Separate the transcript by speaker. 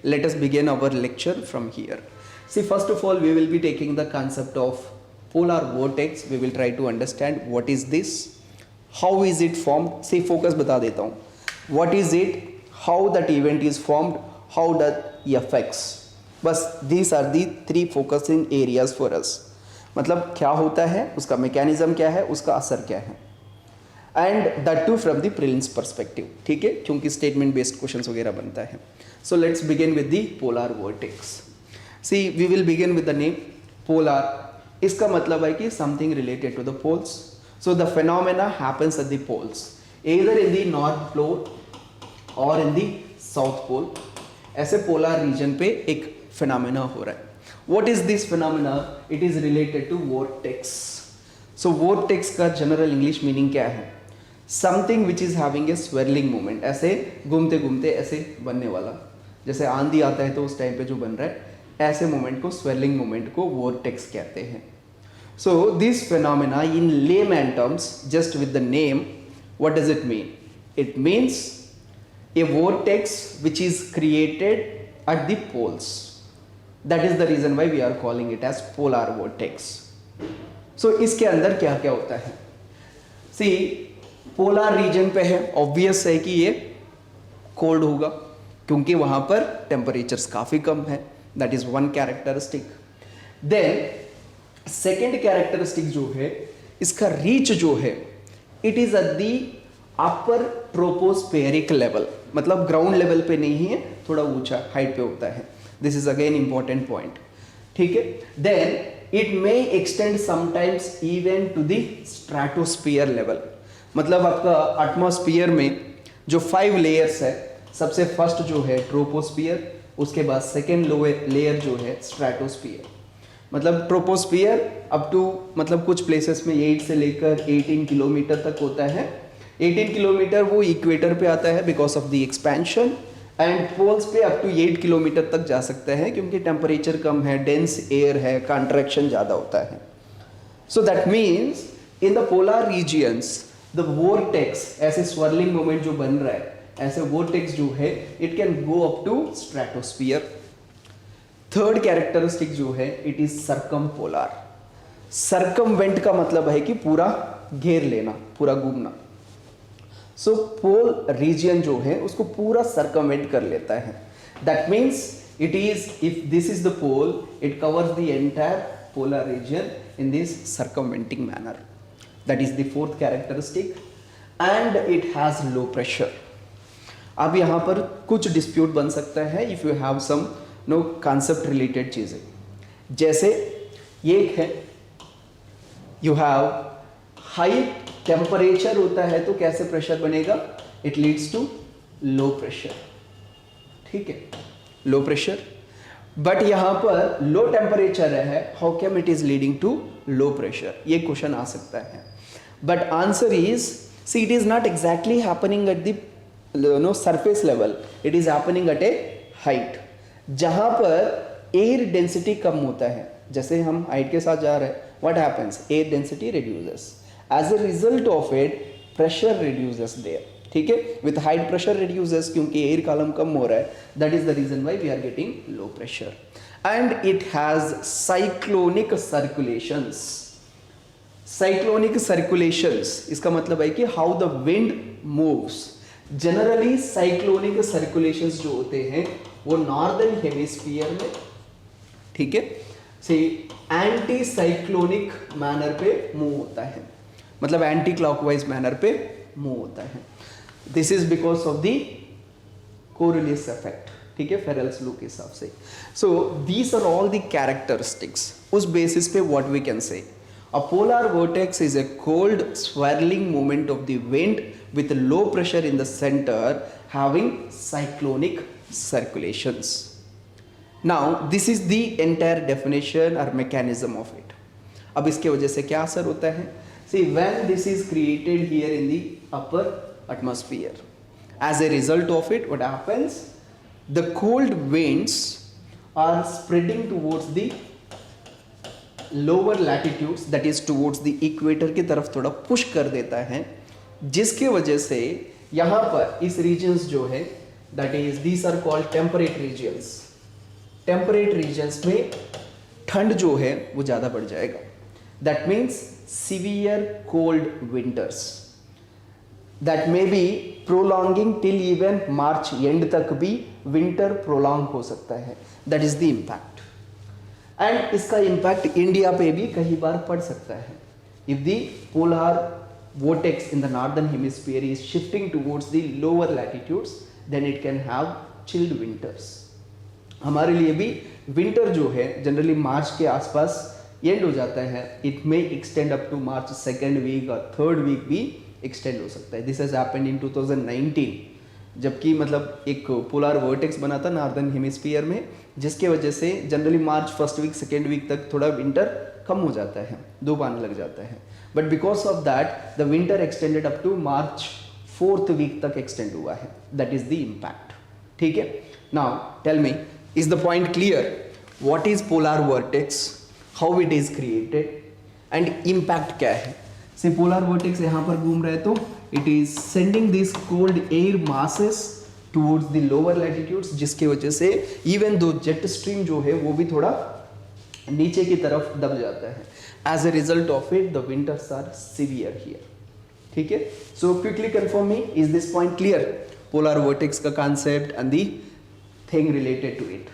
Speaker 1: let us begin our lecture from here. See, first of all, we will be taking the concept of polar vortex. We will try to understand what is this, how is it formed. See, focus बता देता हूँ. What is it, how that event is formed, how that affects. बस these are the three focusing areas for us. मतलब क्या होता है, उसका mechanism क्या है, उसका असर क्या है, and that too from the prelims perspective. ठीक है, क्योंकि स्टेटमेंट बेस्ड क्वेश्चंस वगैरह बनता है. So let's begin with the polar vortex. See, we will begin with the name polar. इसका मतलब है कि something related to the poles. So the phenomena happens at the poles, either in the north pole or in the south pole. ऐसे polar region पे एक phenomena हो रहा है. What is this phenomena? It is related to vortex. So vortex का general English meaning क्या है? Something which is having a swirling movement. ऐसे घूमते घूमते ऐसे बनने वाला, जैसे आंधी आता है तो उस टाइम पे जो बन रहा है, ऐसे मोमेंट को, स्वेलिंग मोमेंट को vortex कहते हैं. So this phenomena in layman terms, just with the name, what does it mean? It means a vortex which is created at the poles. That is the reason why we are calling it as polar vortex. So इसके अंदर क्या क्या होता है? See, polar region पे है, obvious है कि ये कोल्ड होगा क्योंकि वहाँ पर टेम्परेचर्स काफ़ी कम है. That is one characteristic. Then second characteristic जो है, इसका रीच जो है, it is at the upper tropospheric level. मतलब ग्राउंड लेवल पे नहीं है, थोड़ा ऊंचा हाइट पे होता है. This is again important point. ठीक है. Then it may extend sometimes even to the stratosphere level. मतलब आपका एटमॉस्फेयर में जो 5 लेयर्स है, सबसे फर्स्ट जो है ट्रोपोस्फियर, उसके बाद सेकेंड लोअर लेयर जो है स्ट्रेटोस्फियर. मतलब ट्रोपोस्फियर अप टू, मतलब कुछ प्लेसेस में 8 से लेकर 18 किलोमीटर तक होता है. 18 किलोमीटर वो इक्वेटर पे आता है because of the expansion, and poles पे अप टू 8 किलोमीटर तक जा सकता है क्योंकि टेम्परेचर कम है, डेंस एयर है, कॉन्ट्रैक्शन ज़्यादा होता है. So that means in the polar regions the vortex, ऐसे स्वर्लिंग मोमेंट जो बन रहा है, ऐसे वोर्टेक्स जो है, it can go up to stratosphere. Third characteristic जो है, इट इज सर्कमपोलर. सर्कमवेंट का मतलब है कि पूरा घेर लेना, पूरा घूमना. सो पोल रीजियन जो है उसको पूरा सर्कमवेंट कर लेता है. That means it is, if this is the pole, it covers the entire polar region in this circumventing manner. That is the fourth characteristic. And it has low pressure. अब यहाँ पर कुछ डिस्प्यूट बन सकता है if you have some no concept related चीजें. जैसे ये है, यू हैव हाई टेम्परेचर होता है तो कैसे प्रेशर बनेगा? It leads to low pressure. ठीक है, लो प्रेशर. बट यहाँ पर लो टेम्परेचर है, how came it is leading to low pressure? ये क्वेश्चन आ सकता है. But answer is, see, it is not exactly happening at the surface level, it is happening at a height. जहाँ पर air density कम होता है, जैसे हम हाइट के साथ जा रहे हैं, what happens? Air density reduces. As a result of it pressure reduces there. ठीक है, विथ हाइट प्रेशर रिड्यूसेस क्योंकि एयर कॉलम कम हो रहा है. That is the reason why we are getting low pressure. And it has cyclonic circulations. Cyclonic circulations, इसका मतलब है कि how the wind moves. Generally cyclonic circulations जो होते हैं वो नॉर्दर्न हेमिस्फीयर में, ठीक है, से एंटी साइक्लोनिक मैनर पे मूव होता है. मतलब एंटी क्लॉकवाइज मैनर पे मूव होता है. This is because of the Coriolis effect. ठीक है, फेरेल्स लॉ के हिसाब से. So these are all the characteristics. उस बेसिस पे what we can say, a polar vortex is a cold swirling movement of the wind with low pressure in the center having cyclonic circulations. Now this is the entire definition or mechanism of it. अब इसके वजह से क्या असर होता है? See, when this is created here in the upper atmosphere, as a result of it, what happens? The cold winds are spreading towards the lower latitudes, that is towards the equator की तरफ थोड़ा push कर देता है, जिसके वजह से यहाँ पर इस रीजन्स जो है that is these are called temperate regions. Temperate regions में ठंड जो है वो ज़्यादा बढ़ जाएगा। That means severe cold winters that may be prolonging till even March end तक भी विंटर प्रोलॉन्ग हो सकता है। That is the impact. And इसका इम्पैक्ट इंडिया पे भी कई बार पड़ सकता है। If the polar vortex in the northern hemisphere is shifting towards the lower latitudes, then it can have chilled winters. हमारे लिए भी विंटर जो है जनरली मार्च के आसपास एंड हो जाता है। It may extend up to March second week और थर्ड वीक भी एक्सटेंड हो सकता है। दिस हैज हैपेंड इन 2019, जबकि मतलब एक पोलर वर्टेक्स बना था नॉर्दर्न हेमिस्फीयर में, जिसके वजह से generally March first week second week तक थोड़ा विंटर कम हो जाता है, दो आने लग जाता है। But because of that the winter extended up to March fourth week तक एक्सटेंड हुआ है। That is the impact. ठीक है, now tell me, is the point clear? What is polar vortex, how it is created and impact क्या है? से polar vertex यहाँ पर घूम रहे तो it is sending this cold air masses towards the lower latitudes, जिसकी वजह से इवन दो जेट स्ट्रीम जो है वो भी थोड़ा नीचे की तरफ दब जाता है। As a result of it the winters are severe here. ठीक है, so quickly confirm me, is this point clear? Polar vortex का concept and the thing related to it.